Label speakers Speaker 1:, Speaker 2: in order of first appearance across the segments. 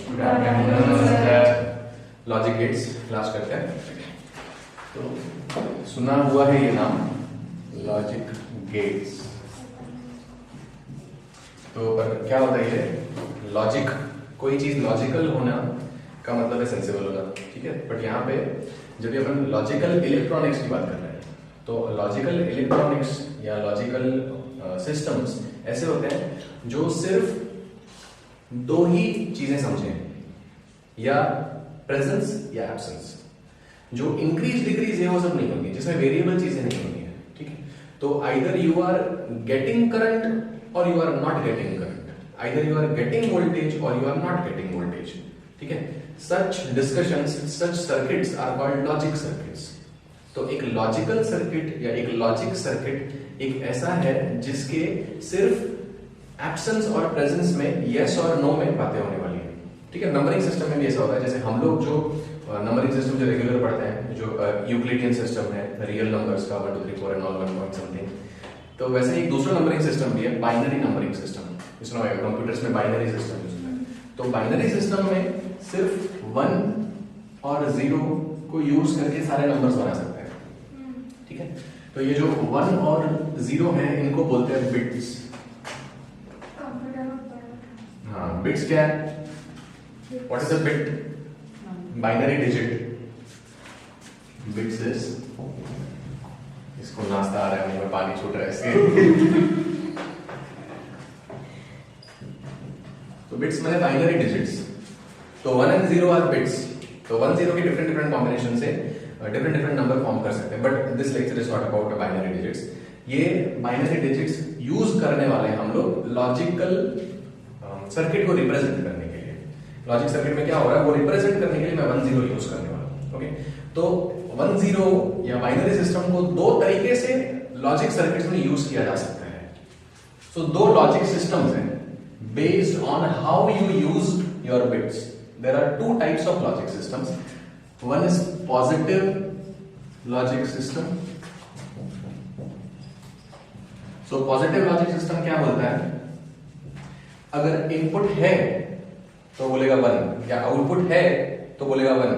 Speaker 1: Good afternoon. Logic gates class करते हैं। तो सुना हुआ है ये नाम लॉजिक गेट्स। तो पर क्या होता है ये लॉजिक? कोई चीज लॉजिकल होना का मतलब है सेंसिबल होना, ठीक है। बट यहाँ पे जब ये अपन लॉजिकल इलेक्ट्रॉनिक्स की बात कर रहे हैं तो लॉजिकल इलेक्ट्रॉनिक्स या लॉजिकल सिस्टम्स ऐसे होते हैं जो सिर्फ दो ही चीजें समझें, या प्रेजेंस या एब्सेंस। जो इंक्रीज डिक्रीज है वो सब नहीं होगी, जिसमें वेरिएबल चीजें नहीं होती है, ठीक है। तो either you are getting current और you are not getting current, either you are getting voltage और you are not getting voltage, ठीक है। Such discussions, such circuits are called logic circuits. तो एक लॉजिकल सर्किट या एक लॉजिक सर्किट एक ऐसा है जिसके सिर्फ एब्सेंस और प्रेजेंस में यस और नो में बातें होने वाली है, ठीक है। नंबरिंग सिस्टम में भी ऐसा होता है, जैसे हम लोग जो नंबरिंग सिस्टम जो रेगुलर पढ़ते हैं, जो यूक्लिडियन सिस्टम है, रियल नंबर्स का 1 2 3 4 एंड ऑल 1 पॉइंट समथिंग, तो वैसे एक दूसरा नंबरिंग सिस्टम भी है, बाइनरी नंबरिंग सिस्टम, जिसमें कंप्यूटर्स में बाइनरी सिस्टम यूज होता है। तो बाइनरी सिस्टम में सिर्फ 1 और 0 को यूज करके सारे नंबर्स बना सकते हैं, ठीक है। तो ये जो 1 और 0 है इनको बोलते हैं बिट्स। हाँ, बिट्स क्या है? What is a bit? Binary digit. Bits is, इसको नाश्ता आ रहा है, मुंह में पानी छूट रहा है इसके। तो बिट्स मैंने बाइनरी डिजिट्स। तो 1 and 0 आर बिट्स। तो 1 0 के डिफरेंट कॉम्बिनेशन से डिफरेंट नंबर फॉर्म कर सकते हैं, but this lecture is not about binary digits. ये बाइनरी डिजिट्स यूज करने वाले हैं हम लोग लॉजिकल सर्किट को रिप्रेजेंट करने के लिए। लॉजिक सर्किट में क्या हो रहा है वो रिप्रेजेंट करने के लिए मैं 1 0 यूज करने वाला हूं, ओके। तो 1 0 या बाइनरी सिस्टम को दो तरीके से लॉजिक सर्किट्स में यूज किया जा सकता है। सो दो लॉजिक सिस्टम्स हैं based on how you use your bits. There are two types of logic systems. One is positive logic system. So positive logic system क्या बोलता है? अगर इनपुट है तो बोलेगा 1, या आउटपुट है तो बोलेगा 1।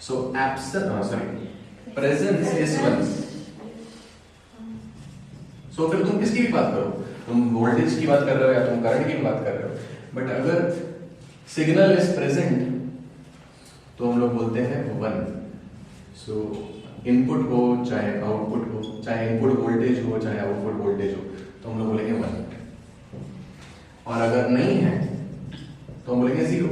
Speaker 1: सो प्रेजेंस इज 1। सो फिर तुम किसकी भी बात करो, तुम वोल्टेज की बात कर रहे हो या तुम करंट की बात कर रहे हो, बट अगर सिग्नल इज प्रेजेंट तो हम लोग बोलते हैं 1। सो इनपुट हो चाहे आउटपुट हो, चाहे इनपुट वोल्टेज हो चाहे आउटपुट वोल्टेज हो, तो हम लोग बोलेंगे 1। और अगर नहीं है तो हम बोलेंगे 0।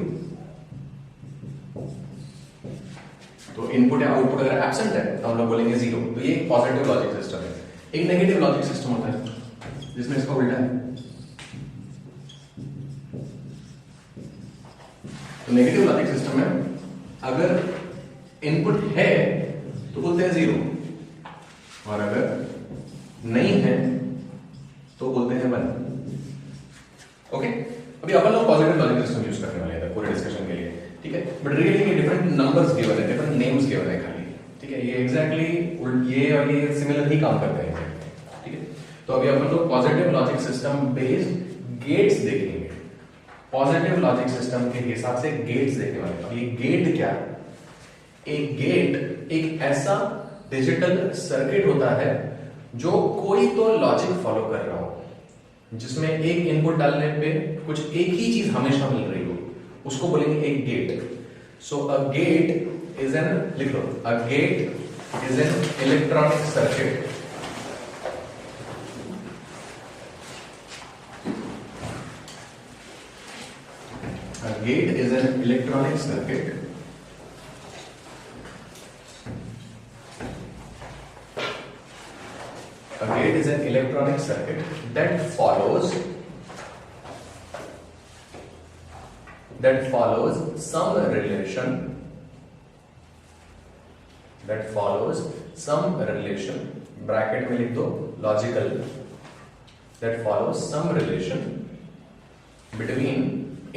Speaker 1: तो इनपुट या आउटपुट अगर एब्सेंट है तो हम लोग बोलेंगे 0। तो ये एक पॉजिटिव लॉजिक सिस्टम है। एक नेगेटिव लॉजिक सिस्टम होता है जिसमें इसका उल्टा है। तो नेगेटिव लॉजिक सिस्टम में अगर इनपुट है तो बोलते हैं 0, और अगर नहीं है तो बोलते हैं 1, ओके। अभी अपन लोग पॉजिटिव लॉजिक सिस्टम यूज करने वाले हैं पूरे डिस्कशन के लिए, ठीक है। बट रियली ये डिफरेंट नंबर्स गिवन है, डिफरेंट नेम्स गिवन है खाली, ठीक है। ये एग्जैक्टली ये और ये सिमिलर ही काम करते हैं, ठीक है। तो अभी अपन लोग positive logic system based gates देखेंगे। पॉजिटिव लॉजिक सिस्टम के हिसाब से गेट्स देखने वाले। अब ये गेट क्या है? एक गेट एक ऐसा डिजिटल सर्किट होता है जो कोई तो लॉजिक फॉलो कर रहा हो, जिसमें एक इनपुट डालने पे कुछ एक ही चीज हमेशा मिल रही हो, उसको बोलेंगे एक gate. So a gate is an, लिख लो, a gate is an electronic circuit A gate is an electronic circuit A gate is an electronic circuit that follows some relation bracket में लिख दो logical, that follows some relation between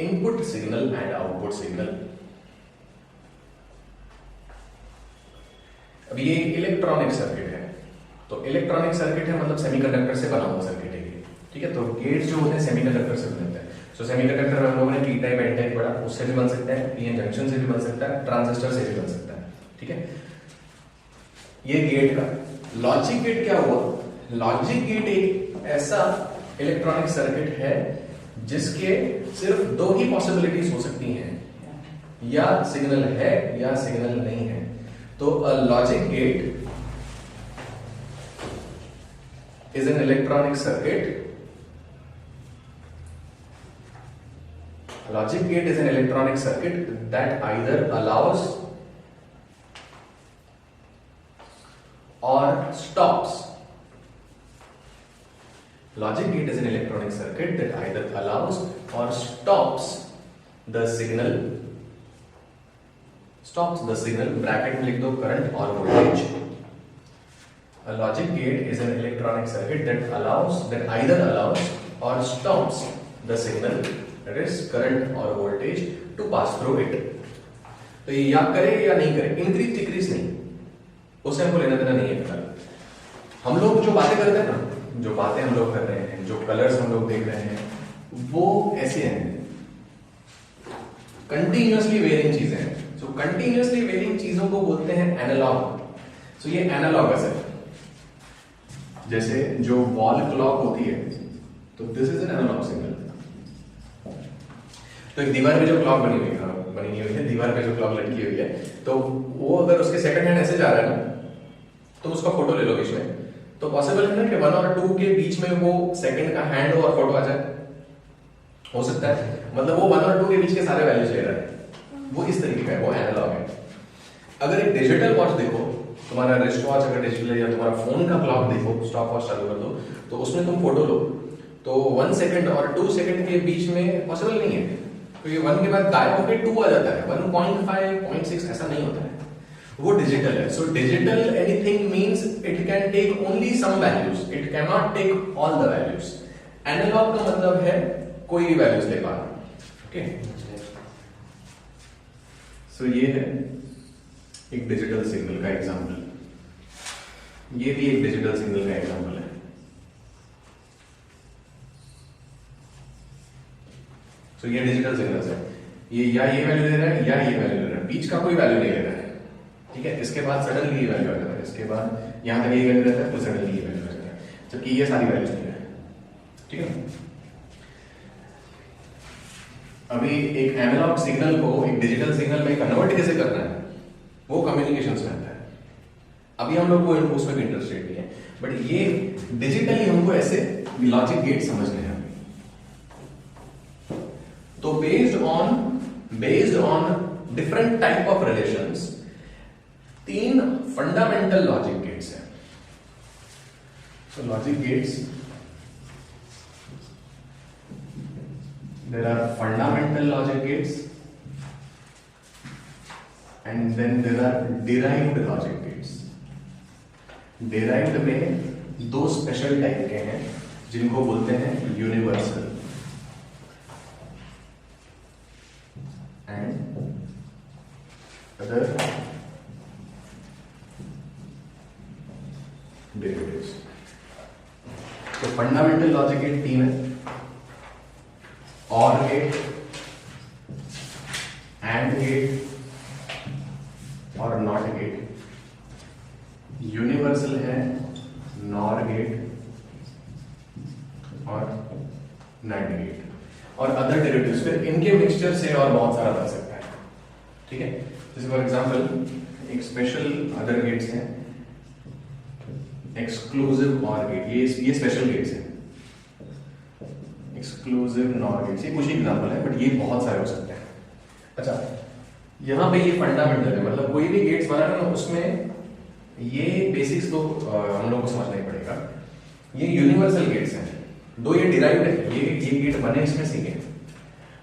Speaker 1: input signal and output signal. अब ये एक electronic circuit है, तो electronic circuit है मतलब सेमीकंडक्टर से बना हुआ सर्किट है, ठीक है। तो गेट्स जो होते हैं सेमीकंडक्टर से बनते हैं। सो सेमीकंडक्टर हम लोगों ने पी टाइप एन टाइप पढ़ा, उससे भी बन सकता है, पीएन जंक्शन से भी बन सकता है, ट्रांजिस्टर से भी बन सकता है, ठीक है। ये गेट का लॉजिक गेट क्या हुआ? लॉजिक गेट एक ऐसा इलेक्ट्रॉनिक सर्किट है जिसके सिर्फ दो ही पॉसिबिलिटीज हो सकती हैं, या सिग्नल है या सिग्नल नहीं है। तो a logic gate is an electronic circuit. A logic gate is an electronic circuit that either allows or stops. Logic gate is an electronic circuit that either allows or stops the signal. Stops the signal. Bracket में लिख दो current or voltage. A logic gate is an electronic circuit that either allows or stops the signal, that is current or voltage, to pass through it. तो ये या करे या नहीं करे, इंक्रीज डिक्रीज नहीं, उससे हमको लेना देना नहीं है फिलहाल। हम लोग जो बातें करते हैं ना, जो बातें हम लोग कर रहे हैं, जो कलर्स हम लोग देख रहे हैं, वो ऐसे हैं, कंटिन्यूअसली वेरिंग चीजें हैं। सो कंटिन्यूअसली वेरिंग चीजों को बोलते हैं एनालॉग। सो ये एनालॉगस है। जैसे जो वॉल क्लॉक होती है, तो this is an analogue signal. तो एक दीवार पे जो क्लॉक बनी हुई है, दीवार पे जो क्लॉक लटकी हुई है, तो वो अगर उसके सेकंड हैंड ऐसे जा रहा है ना, तो उसका फोटो ले लो बीच में, तो पॉसिबल है ना कि 1 और 2 के बीच में वो सेकंड का हैंड और फोटो आ जाए, हो सकता है। मतलब वो 1 और 2 के बीच के सारे वैल्यूज ले रहा है, वो इस तरीके का है, वो एनालॉग है। अगर एक डिजिटल वॉच देखो, तुम्हारा रिस्ट वॉच अगर डिजिटल है, या तुम्हारा फोन का क्लॉक देखो, स्टॉप वॉच चालू कर दो, तो उसमें तुम फोटो लो, तो 1 सेकंड और 2 सेकंड के बीच में पॉसिबल नहीं है, तो ये 1 के बाद गायब होकर 2 आ जाता है, 1.5, 0.6 ऐसा नहीं होता है, वो डिजिटल है। So digital anything means it can take only some values, it can not take all the values. Analogue का मतलब है कोई भी वैल्यूज ले पाना, ओके। सो ये है एक डिजिटल सिग्नल का एग्जांपल, ये भी एक डिजिटल सिग्नल का एग्जांपल है। सो ये डिजिटल सिग्नल्स है, ये या ये वैल्यू दे रहा है या ये वैल्यू दे रहा है, बीच का कोई वैल्यू नहीं ले रहा है, ठीक है। इसके बाद सडनली ये वैल्यू आ जाता है, इसके बाद यहां तक ये वैल्यू रहता है, तो सडनली ये वैल्यू आ जाता है, जबकि ये सारी वैल्यूज नहीं है, ठीक है। अभी एक एनालॉग सिग्नल को एक डिजिटल सिग्नल में कन्वर्ट कैसे करना है, वो कम्युनिकेशंस में आता है। अभी हम लोग को उसमें भी इंटरेस्टेड नहीं है, बट ये डिजिटली हमको ऐसे लॉजिक गेट समझने हैं। तो based on different type of relations, 3 fundamental logic gates हैं। So logic gates, there are fundamental logic gates and then there are derived logic gates. derived में 2 स्पेशल टाइप के हैं जिनको बोलते हैं यूनिवर्सल एंड अदर डेरिवेटिव्स। तो fundamental logic gate 3 है, और गेट, एंड गेट और नॉट गेट। यूनिवर्सल है नॉर गेट और नैंड गेट, और अदर डेरिवेटिव्स। फिर इनके मिक्सचर से और बहुत सारा बन सकता है, ठीक है। जैसे फॉर एग्जांपल एक स्पेशल अदर गेट्स हैं, एक्सक्लूसिव और गेट, ये स्पेशल गेट्स हैं, एक्सक्लूसिव नॉर गेट्स, ये कुछ ही एग्जांपल है, बट ये बहुत सारे हो सकते हैं। अच्छा, यहाँ पे ये फंडामेंटल है, मतलब कोई भी गेट्स बना ना, उसमें ये बेसिक्स तो हम लोग को समझना ही पड़ेगा। ये यूनिवर्सल गेट्स हैं, 2 ये डिराइव्ड है, ये गेट बने इसमें सीखे,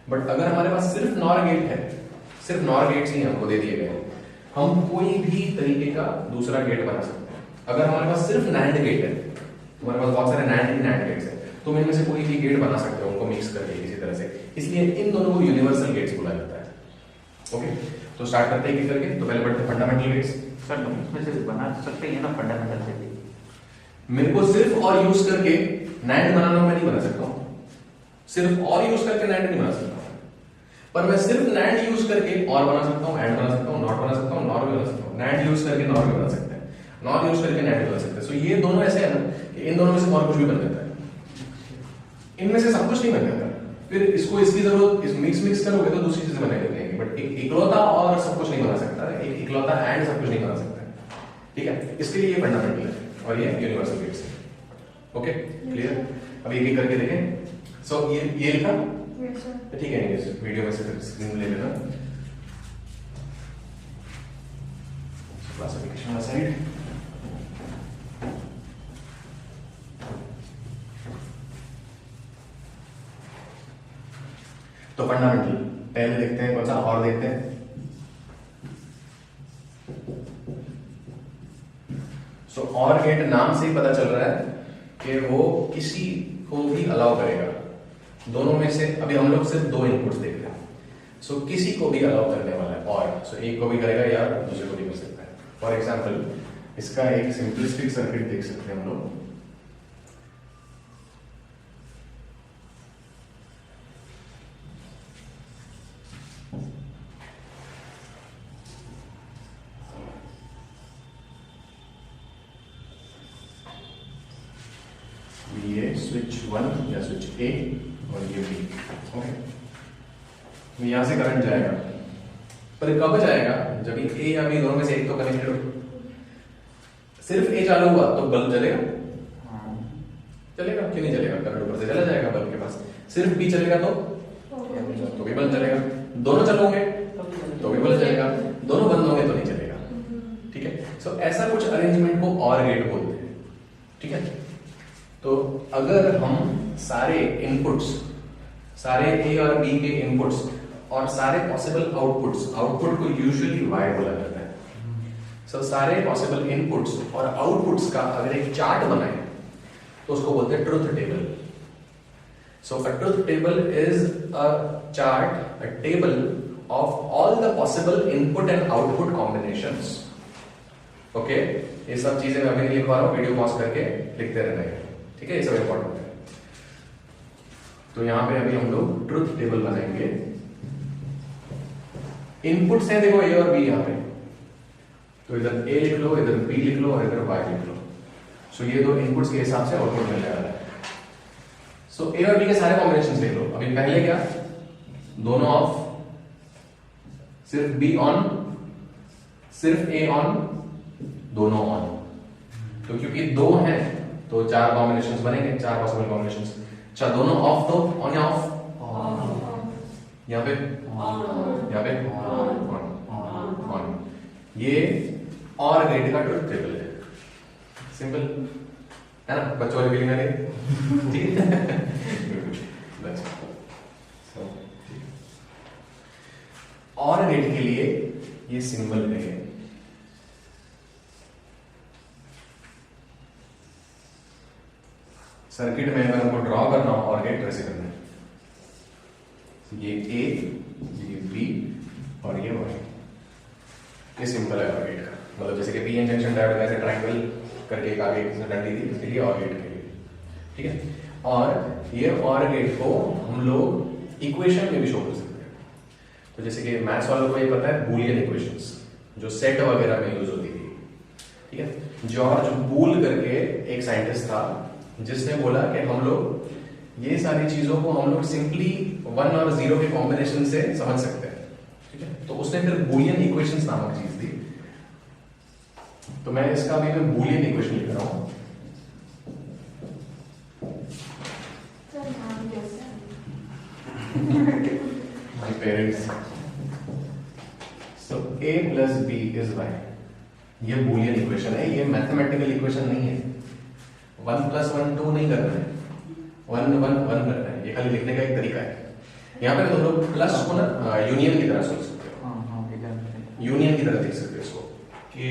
Speaker 1: बट अगर हमारे पास सिर्फ नॉर गेट है, सिर्फ नॉर गेट्स ही हमको दे दिए गए, हम कोई भी तरीके का दूसरा गेट बना सकते हैं। अगर हमारे पास सिर्फ नैंड गेट है, तुम्हारे पास बहुत सारे नैंड गेट्स है, तुम इनमें से कोई भी गेट बना सकते हो, उनको मिक्स करके किसी तरह से, इसलिए इन दोनों को यूनिवर्सल गेट्स बोला जाता है। ओके, तो स्टार्ट करते हैं करके। तो पहले पढ़ते हैं फंडामेंटल गेट्स।
Speaker 2: सर तुम इसमें से बना सकते हैं ना फंडामेंटल से?
Speaker 1: मेरे को सिर्फ और यूज करके नैंड बनाना मैं नहीं बना सकता हूँ, सिर्फ और यूज करके नैंड नहीं बना सकता, पर मैं सिर्फ नैंड यूज करके और बना सकता हूँ, एंड बना सकता हूँ, नॉट बना सकता हूँ, नॉर भी बना सकता हूँ, नैंड यूज करके नॉर भी बना सकते हैं, नॉर यूज करके नैंड भी बना सकते हैं। सो ये दोनों ऐसे है ना कि इन दोनों में से और कुछ भी बन जाता है, इनमें से सब कुछ नहीं बन जाता। फिर इसको इसकी जरूरत इस मिक्स करोगे तो दूसरी चीजें बनाई जाएंगी, बट एक इकलौता और सब कुछ नहीं बना सकता, एक इकलौता एंड सब कुछ नहीं बना सकता है, ठीक है। इसके लिए ये फंडामेंटल है और ये यूनिवर्सल गेट्स है। Okay clear? अब एक करके देखें। सो ये लिखा ठीक है, इस वीडियो में से स्क्रीन ले लेना। क्लासिफिकेशन वाला साइड तो फंडामेंटल पहले देखते हैं, कौन सा और देखते हैं। सो और गेट नाम से ही पता चल रहा है कि वो किसी को भी अलाउ करेगा, दोनों में से अभी हम लोग सिर्फ दो इनपुट्स देख रहे हैं। सो किसी को भी अलाउ करने वाला है, और सो एक को भी करेगा या दूसरे को भी कर सकता है। फॉर एग्जाम्पल इसका एक सिंपलिस्टिक सर्किट देख सकते हैं हम लोग। ये स्विच 1 या स्विच ए और ये बी। ओके, यहां से करंट जाएगा, पर कब जाएगा? जब ए या बी दोनों में से एक तो कनेक्टेड हो। सिर्फ ए चालू हुआ तो बल्ब जलेगा? चलेगा, क्यों नहीं चलेगा? करंट ऊपर से चला जाएगा बल्ब के पास। सिर्फ बी चलेगा तो भी बल्ब चलेगा, दोनों चलोगे तो भी बल्ब चलेगा, दोनों बंद होंगे तो नहीं चलेगा, ठीक है। सो ऐसा कुछ अरेंजमेंट को और गेट बोलते हैं, ठीक है। तो अगर हम सारे इनपुट्स, सारे ए और बी के इनपुट्स और सारे पॉसिबल आउटपुट्स, आउटपुट को यूजुअली वाई बोला जाता है। सो सारे पॉसिबल इनपुट्स और आउटपुट्स का अगर एक चार्ट बनाए तो उसको बोलते हैं truth table. So a truth table is a chart, a table of all the possible input and output combinations. Okay, ये सब चीजें मैं अभी नहीं लिखवा रहा हूं, वीडियो पॉज करके लिखते रहना है, ठीक है। ये सब इंपॉर्टेंट है। तो यहां पे अभी हम लोग ट्रुथ टेबल बनाएंगे। इनपुट्स हैं देखो ए और बी यहां पे, तो इधर ए लिख लो, इधर बी लिख लो और इधर वाई लिख लो। सो ये दो इनपुट्स के हिसाब से आउटपुट मिलने वाला है। सो ए और बी के सारे कॉम्बिनेशंस देख लो। अभी पहले क्या, दोनों ऑफ, सिर्फ बी ऑन, सिर्फ ए ऑन, दोनों ऑन। तो क्योंकि दो हैं तो चार कॉम्बिनेशंस बनेंगे, चार पॉसिबल कॉम्बिनेशंस। अच्छा, दोनों ऑफ तो ऑन या ऑफ? यहाँ पे यहाँ पे ऑन। ये और गेट का ट्रुथ टेबल है, सिंपल है ना? बच्चों वाली फीलिंग है, ठीक है। और गेट के लिए ये सिंबल है। सर्किट में अगर हमको ड्रॉ करना हो और गेट कैसे करना है, ये ए, ये बी और ये वाई, ये सिंपल है और गेट का। मतलब जैसे कि पी एन जंक्शन डायोड ऐसे ट्रायंगल करके एक आगे डंडी दी, इसके लिए और गेट के लिए, ठीक है। और ये और गेट को हम लोग इक्वेशन में भी शो कर सकते हैं। तो जैसे कि मैथ्स वालों को ये पता है बूलियन इक्वेशंस, जो सेट वगैरह में यूज होती थी, ठीक है। जॉर्ज बूल करके एक साइंटिस्ट था जिसने बोला कि हम लोग ये सारी चीजों को हम लोग सिंपली 1 और 0 के कॉम्बिनेशन से समझ सकते हैं, ठीक है। तो उसने फिर बूलियन इक्वेशंस नामक चीज दी। तो मैं इसका भी मैं बूलियन इक्वेशन लिख रहा हूं। My parents, so a plus b is y। ये बूलियन इक्वेशन है, ये मैथमेटिकल इक्वेशन नहीं है। 1 + 1 2 नहीं करना है, 1 1 1 करना है। ये खाली लिखने का एक तरीका है। यहाँ पे तुम लोग प्लस को ना यूनियन की तरह सोच सकते हो, यूनियन की तरह देख सकते हो इसको कि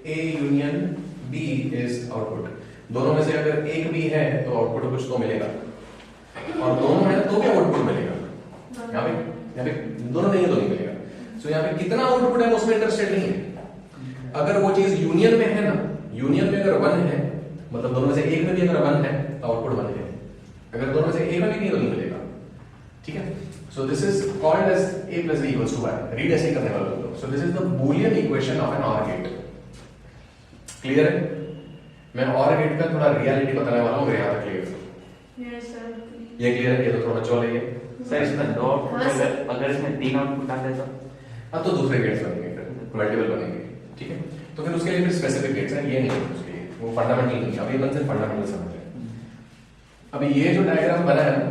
Speaker 1: A union B is output. दोनों में से अगर एक भी है तो आउटपुट कुछ तो मिलेगा, और दोनों है तो क्या आउटपुट मिलेगा। यहाँ पे दोनों नहीं है तो नहीं मिलेगा। सो यहाँ पे कितना आउटपुट है उसमें इंटरेस्टेड नहीं है। अगर वो चीज यूनियन में है ना, यूनियन में अगर 1 है, मतलब दोनों में से एक में भी अगर 1 है तो आउटपुट 1 है। अगर दोनों में से एक में भी नहीं तो नहीं मिलेगा। ठीक है। So this is called as a plus b equals to y। Read ऐसे ही करने वाला हूं। So this is the Boolean equation of an OR gate. Clear है? मैं OR गेट का थोड़ा रियलिटी बताने वाला हूं, यहां तक क्लियर है?
Speaker 3: Yes sir.
Speaker 1: ये क्लियर है? ये तो थोड़ा बच्चों वाला ही है।
Speaker 2: सर इसमें दो अगर इसमें 3 आउटपुट आ जाए तो
Speaker 1: अब तो दूसरे गेट्स बनेंगे, फिर मल्टीपल बनेंगे, ठीक है। तो फिर उसके लिए फिर स्पेसिफिक गेट्स हैं, ये नहीं है उसके लिए, वो फंडामेंटल नहीं है। अभी अपन सिर्फ फंडामेंटल समझ रहे हैं। अभी ये जो डायग्राम बना है ना,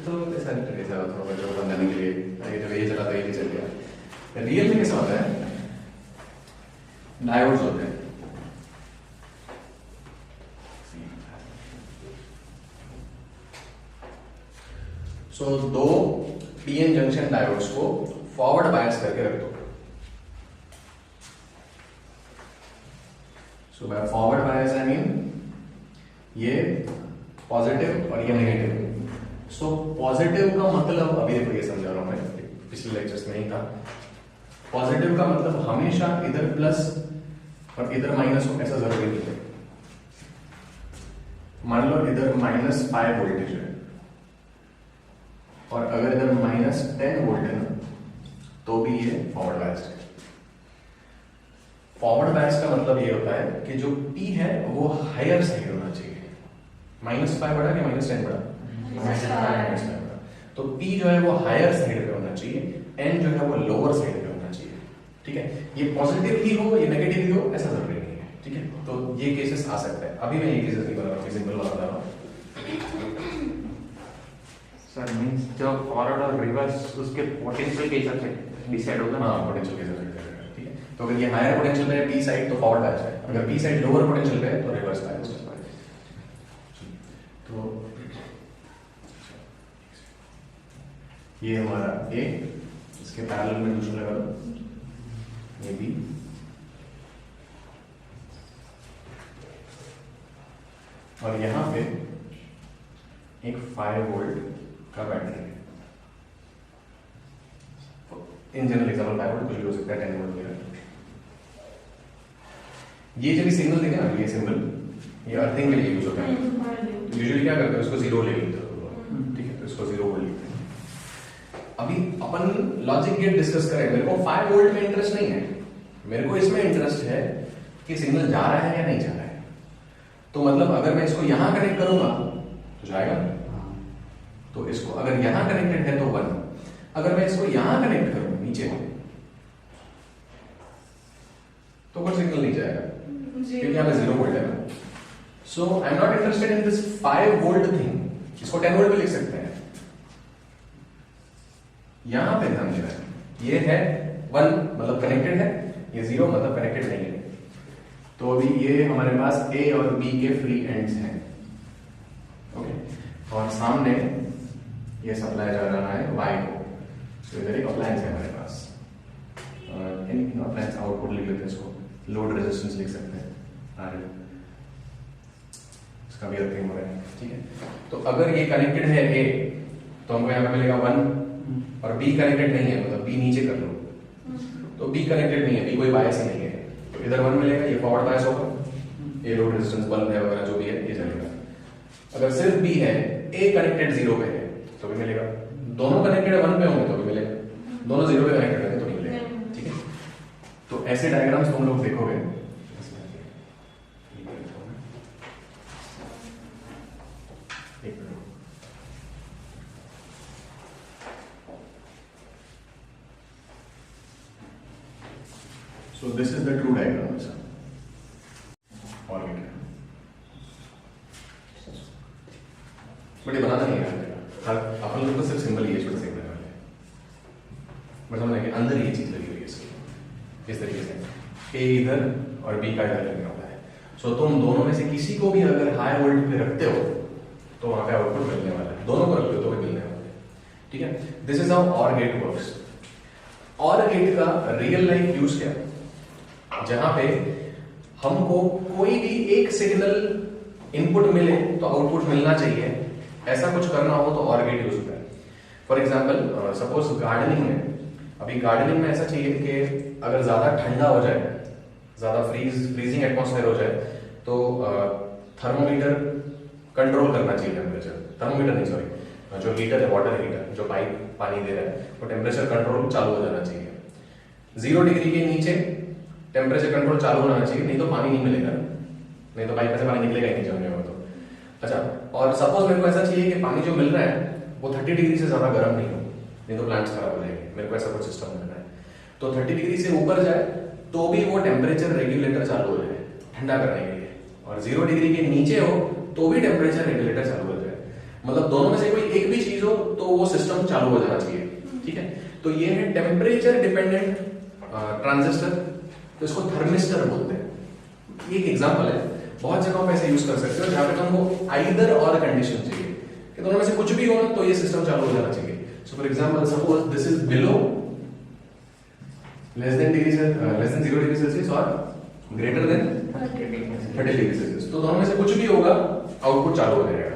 Speaker 1: तो ऐसा थोड़ा बच्चों को समझाने के लिए, ये जब ये चला था ये चल गया। रियल में कैसा होता है? डायोड्स होते हैं। सो दो पीएन जंक्शन डायोड्स को फॉरवर्ड बायस करके रख दो। So by forward bias I mean ये पॉजिटिव और ये नेगेटिव। सो पॉजिटिव का मतलब, अभी देखो ये समझा रहा हूं मैं, पिछले लेक्चर्स में ही था। पॉजिटिव का मतलब हमेशा इधर प्लस और इधर माइनस हो, ऐसा जरूरी नहीं है। मान लो इधर -5 वोल्टेज है और अगर इधर -10 वोल्ट है ना, तो भी ये फॉरवर्ड बायस्ड है। फॉरवर्ड बायस का मतलब ये होता है कि जो P है वो हायर साइड होना चाहिए। -5 बड़ा कि -10 बड़ा? -5 बड़ा। तो P जो है वो हायर साइड पे होना चाहिए, N जो है वो लोअर साइड पे होना चाहिए, ठीक है। ये पॉजिटिव ही हो ये नेगेटिव ही हो ऐसा जरूरी नहीं है, ठीक है। तो ये केसेस आ सकते हैं। अभी मैं ये केसेस नहीं बता रहा हूँ, सिंपल वाला बता रहा हूँ।
Speaker 2: सर मींस जो फॉरवर्ड और रिवर्स उसके पोटेंशियल के हिसाब से डिसाइड होगा।
Speaker 1: हाँ, पोटेंशियल के हिसाब से, ठीक है। तो अगर ये हायर पोटेंशियल पे है P साइड तो फॉरवर्ड बायस है, अगर P साइड लोअर पोटेंशियल पे है तो रिवर्स बायस है। तो ये हमारा A, इसके पैरेलल में दूसरा लगा दो, ये B, और यहां पे एक 5 वोल्ट का बैटरी है। इन जनरल एग्जांपल 5 वोल्ट, कुछ भी हो सकता है 10 वोल्ट वगैरह। ये जब सिग्नल देखे ना, ये सिंबल ये अर्थिंग के लिए यूज होता है। यूजुअली क्या करते हैं, उसको 0 ले लेते हैं, ठीक है। तो इसको 0 वोल्ट लिखते हैं। अभी अपन लॉजिक गेट डिस्कस करें। मेरे को 5 वोल्ट में इंटरेस्ट नहीं है, मेरे को इसमें इंटरेस्ट है कि सिग्नल जा रहा है या नहीं जा रहा है। तो मतलब अगर मैं इसको यहां कनेक्ट करूंगा तो जाएगा, तो इसको अगर यहां कनेक्टेड है तो 1, अगर मैं इसको यहां कनेक्ट करूं नीचे तो कोई सिग्नल नहीं जाएगा, क्योंकि यहां पे 0 वोल्ट है ना। So I am not interested in this 5 volt thing. इसको 10 वोल्ट भी लिख सकते हैं। यहां पे ध्यान देना है, ये है 1 मतलब कनेक्टेड है, ये 0 मतलब कनेक्टेड नहीं है। तो अभी ये हमारे पास A और B के फ्री एंड्स हैं, ओके। और सामने ये सप्लाई जा रहा है Y को। तो इधर एक अप्लायंस है हमारे पास, एनीथिंग अप्लायंस, आउटपुट लिख लेते हैं इसको, लोड रेजिस्टेंस लिख सकते हैं RL, इसका भी अर्थिंग हो रहा है, ठीक है। तो अगर ये कनेक्टेड है A तो हमको यहाँ पे मिलेगा 1, और B कनेक्टेड नहीं है मतलब B नीचे कर लो, तो B कनेक्टेड नहीं है, B कोई बायस ही नहीं है, तो इधर 1 मिलेगा, ये फॉरवर्ड बायस होगा, ये लोड रेजिस्टेंस बल्ब है वगैरह जो भी है ये चलेगा। अगर सिर्फ B है, A कनेक्टेड 0 पे है तो भी मिलेगा, दोनों कनेक्टेड 1 पे होंगे तो भी मिलेगा, दोनों 0 पे कनेक्टेड होंगे तो नहीं मिलेगा, ठीक है। तो ऐसे डायग्राम्स तुम लोग देखोगे। So this is the true diagram, sir. और क्या? बट ये बनाना नहीं है अपन लोग को सिर्फ सिंबल ये छोटा सिंबल वाले, बट हमने कि अंदर ये चीज लगी हुई है इसकी, इस तरीके से A इधर और B का इधर लगने वाला है। सो तुम दोनों में से किसी को भी अगर हाई वोल्ट पे रखते हो तो वहां पे आउटपुट मिलने वाला है, दोनों को रखते हो तो भी मिलने वाला है, ठीक है। This is how OR gate works. OR gate का रियल लाइफ यूज क्या है? जहां पे हमको कोई भी एक सिग्नल इनपुट मिले तो आउटपुट मिलना चाहिए, ऐसा कुछ करना हो तो OR गेट यूज होता है। फॉर एग्जांपल सपोज गार्डनिंग में, अभी गार्डनिंग में ऐसा चाहिए कि अगर ज्यादा ठंडा हो जाए, ज्यादा फ्रीजिंग एटमॉस्फेयर हो जाए तो थर्मोमीटर कंट्रोल करना चाहिए टेम्परेचर, थर्मोमीटर नहीं सॉरी, जो हीटर है, वाटर हीटर जो पाइप पानी दे रहा है, वो टेम्परेचर कंट्रोल चालू हो जाना चाहिए। 0 डिग्री के नीचे टेम्परेचर कंट्रोल चालू होना चाहिए, नहीं तो पानी नहीं मिलेगा, नहीं तो पाइप में से पानी निकलेगा ही नहीं जमने में। तो अच्छा, और सपोज मेरे को ऐसा चाहिए कि पानी जो मिल रहा है वो 30 डिग्री से ज़्यादा गर्म नहीं हो, नहीं तो प्लांट्स खराब हो जाएंगे, मेरे को ऐसा कुछ सिस्टम करना है। तो 30 डिग्री से ऊपर जाए तो भी वो टेम्परेचर रेगुलेटर चालू हो जाए ठंडा करने के लिए, और 0 डिग्री के नीचे हो तो भी टेम्परेचर रेगुलेटर चालू हो जाए। मतलब दोनों में से कोई एक भी चीज हो तो वो सिस्टम चालू हो जाना चाहिए, ठीक है। तो ये है टेम्परेचर डिपेंडेंट ट्रांजिस्टर, तो इसको थर्मिस्टर बोलते हैं। ये एक एग्जांपल है, बहुत जगहों पे ऐसे यूज कर सकते हो जहां पे तुमको आइदर और कंडीशन चाहिए कि दोनों में से कुछ भी हो ना तो ये सिस्टम चालू हो जाना चाहिए। So for example suppose this is below less than 0 degree Celsius और ग्रेटर देन 30 डिग्री सेल्सियस, तो दोनों में से कुछ भी होगा आउटपुट चालू हो जाएगा।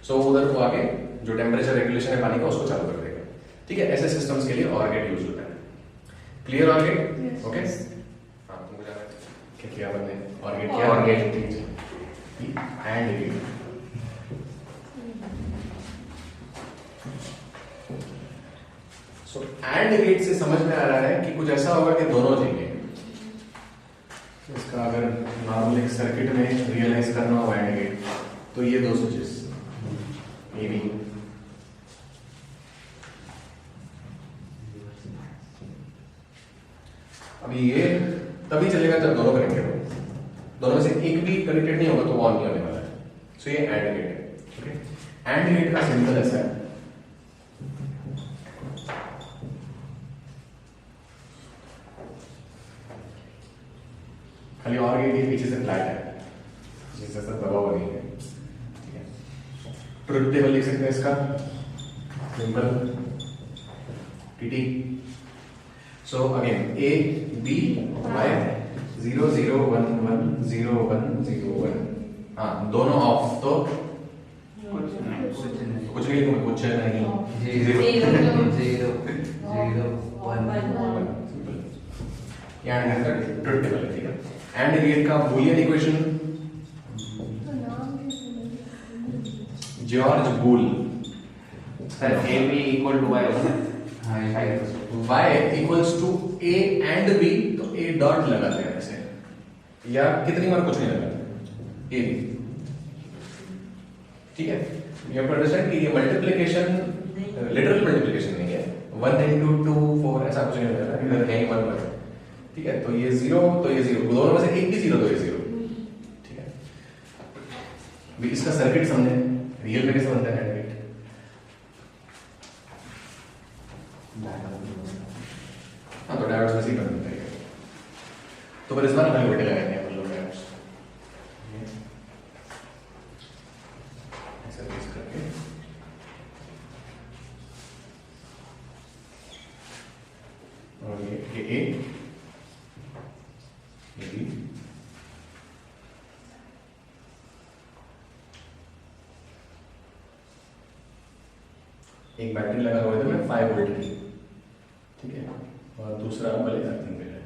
Speaker 1: सो उधर वो आगे जो टेम्परेचर रेगुलेशन है पानी का उसको चालू कर देगा, ठीक है। ऐसे सिस्टम्स के लिए ऑर गेट यूज होता है। Clear or gate? ओके, हाँ तुमको जाना है क्या किया हमने? ऑर गेट किया,
Speaker 2: OR gate।
Speaker 1: And gate. So and gate से समझ में आ रहा है कि कुछ ऐसा होगा कि दोनों चाहिए। इसका अगर नॉर्मल एक सर्किट में रियलाइज करना हो एंड गेट, तो ये दो स्विचेस ये भी, अभी ये तभी चलेगा जब दोनों कनेक्टेड हो, दोनों में से एक भी कनेक्टेड नहीं होगा तो वो ऑन नहीं होने वाला है। सो ये एंड गेट है, ओके। एंड गेट का सिंबल ऐसा है, खाली और गेट के पीछे से फ्लैट है, जिससे सब दबा हुआ नहीं है, ठीक है। ट्रुथ टेबल लिख सकते हैं इसका symbol TT. So again A B Y 0 0 1 1 0 1 0 1, हाँ दोनों ऑफ, तो कुछ नहीं लिखूंगा, कुछ नहीं,
Speaker 2: 0 1
Speaker 1: सिंपल। यहाँ एंड का ट्रुथ टेबल है, ठीक है। एंड गेट का Boolean equation George Boole,
Speaker 2: sir A B equal to Y होगा,
Speaker 1: y equals to a and b, तो a डॉट लगाते हैं ऐसे, या कितनी बार कुछ नहीं लगाते, a, ठीक है। यू हैव टू अंडरस्टैंड कि ये मल्टीप्लिकेशन लिटरल मल्टीप्लिकेशन नहीं है, 1 into 2 4 ऐसा कुछ नहीं होता है, इधर है 1 1, ठीक है। तो ये 0 तो ये 0, दोनों में से एक भी 0 तो ये 0, ठीक है। अभी इसका सर्किट समझे, रियल में कैसे बनता है एंड गेट। हाँ तो डायोड्स वैसे ही बनते हैं, तो फिर इस बार अलग बेटे लगाएंगे अपन लोग डायोड्स, ऐसा यूज करके। और ये ए ये बी, एक बैटरी लगा हुआ है तो 5 वोल्ट की, ठीक है, और दूसरा वाले अर्थिंग पे है।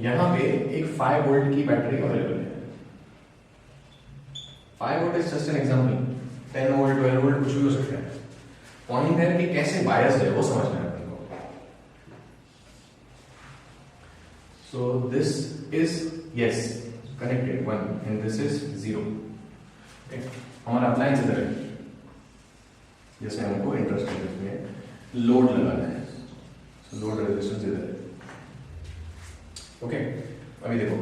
Speaker 1: यहां पे एक 5 वोल्ट की बैटरी अवेलेबल है। 5 volt is just an example, 10 volt 12 volt कुछ भी हो सकता है। पॉइंट है कि कैसे बायस है वो समझना है अपन को। सो this is yes connected 1 and this is 0, हमारा अप्लायंस इधर है, जैसे हमको इंटरेस्ट है इसमें लोड लगाना है, लोड रेजिस्टेंस इधर है, ओके। अभी देखो,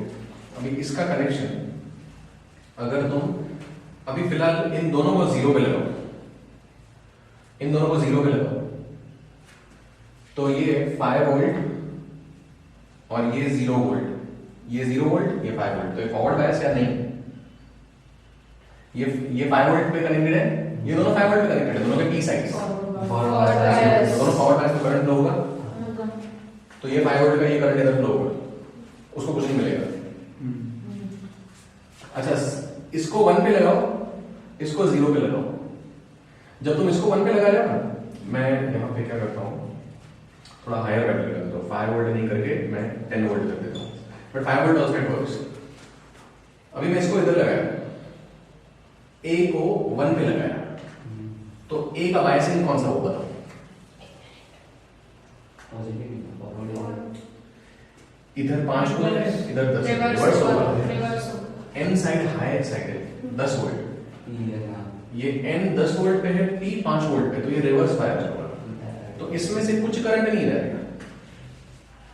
Speaker 1: अभी इसका कनेक्शन अगर तुम अभी फिलहाल इन दोनों को 0 पे लगाओ, इन दोनों को 0 पे लगाओ, तो ये 5 वोल्ट और ये 0 वोल्ट, ये 0 वोल्ट ये 5 वोल्ट, तो ये फॉरवर्ड बायस या नहीं? ये 5 वोल्ट पे कनेक्टेड है, ये दोनों 5 वोल्ट पे कनेक्टेड है, दोनों के पी साइड्स, दोनों फॉरवर्ड बायस में करंट फ्लो होगा, तो ये 5 वोल्ट का ये करंट इधर फ्लो होगा, उसको कुछ नहीं मिलेगा। अच्छा, इसको 1 पे लगाओ, इसको 0 पे लगाओ। जब तुम इसको 1 पे लगा रहे हो ना, मैं यहाँ पे क्या करता हूँ, थोड़ा हायर बैटरी करता हूँ, 5 वोल्ट नहीं करके मैं 10 वोल्ट कर देता हूँ, but 5 volt also it works. अभी मैं इसको इधर लगाया, ए को 1 पे लगाया, तो ए का बायसिंग कौन सा होगा? इधर 5 वोल्ट है, इधर 10 रिवर्स होगा। एन साइड हाई साइड है 10 वोल्ट, ये एन 10 वोल्ट पे है, पी 5 वोल्ट पे, तो ये रिवर्स बायस होगा। तो इसमें से कुछ करंट नहीं जाएगा,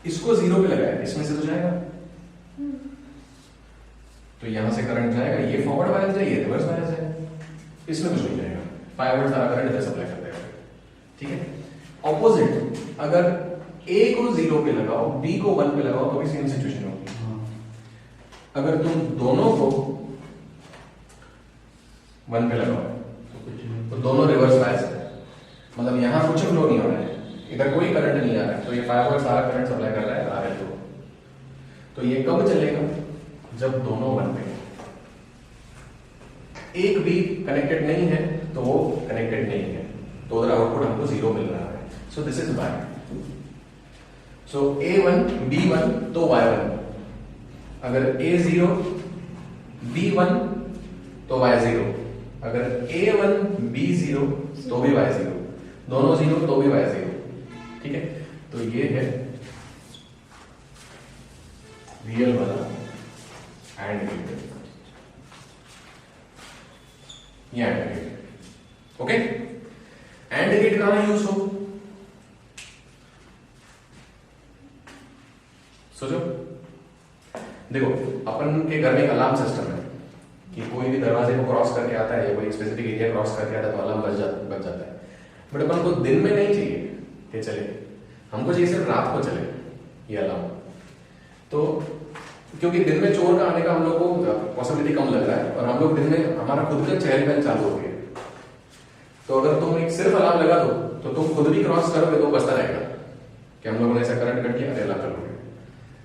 Speaker 1: इसको 0 पे लगाया, इसमें से तो जाएगा, तो यहां से करंट जाएगा, ये फॉरवर्ड बायस है, ये रिवर्स बायस है, इसमें कुछ नहीं जाएगा, 5 वोल्ट सारा करंट इधर सप्लाई कर देगा। ठीक है। ऑपोजिट, अगर ए को 0 पे लगाओ, बी को 1 पे लगाओ, तो भी सेम सिचुएशन होगी। अगर तुम दोनों को 1 पे लगाओ तो दोनों रिवर्स बायस है, मतलब यहां कुछ फ्लो नहीं हो रहा है, इधर कोई करंट नहीं आ रहा है, तो ये 5 वोल्ट सारा करंट सप्लाई कर रहा है RL को। तो ये कब चलेगा? जब दोनों 1 पे, एक भी कनेक्टेड नहीं है तो वो कनेक्टेड नहीं है, तो उधर आउटपुट हमको 0 मिल रहा है। So this is Y. So A1 B1 तो Y1, अगर A0 B1 तो Y0, अगर A1 B0 तो भी Y0, दोनों 0 तो भी Y0। ठीक है। तो ये है रियल वाला एंड गेट, ये and gate. Okay, and gate कहां यूज हो? सोचो, देखो अपन के घर में एक अलार्म सिस्टम है कि कोई भी दरवाजे को क्रॉस करके आता है या कोई स्पेसिफिक एरिया क्रॉस करके आता है तो अलार्म बज जाता है। बट अपन को दिन में नहीं चाहिए कि चले, हमको चाहिए सिर्फ रात को चले ये अलार्म। तो क्योंकि दिन में चोर का आने का हम लोग को पॉसिबिलिटी कम लग रहा है, और हम लोग दिन में हमारा खुद का चहल पहल चालू हो गया, तो अगर तुम एक सिर्फ अलार्म लगा दो तो तुम खुद भी क्रॉस करोगे तो बचता रहेगा कि हम लोगों ने ऐसा करंट कट किया, अरे कर लोगे।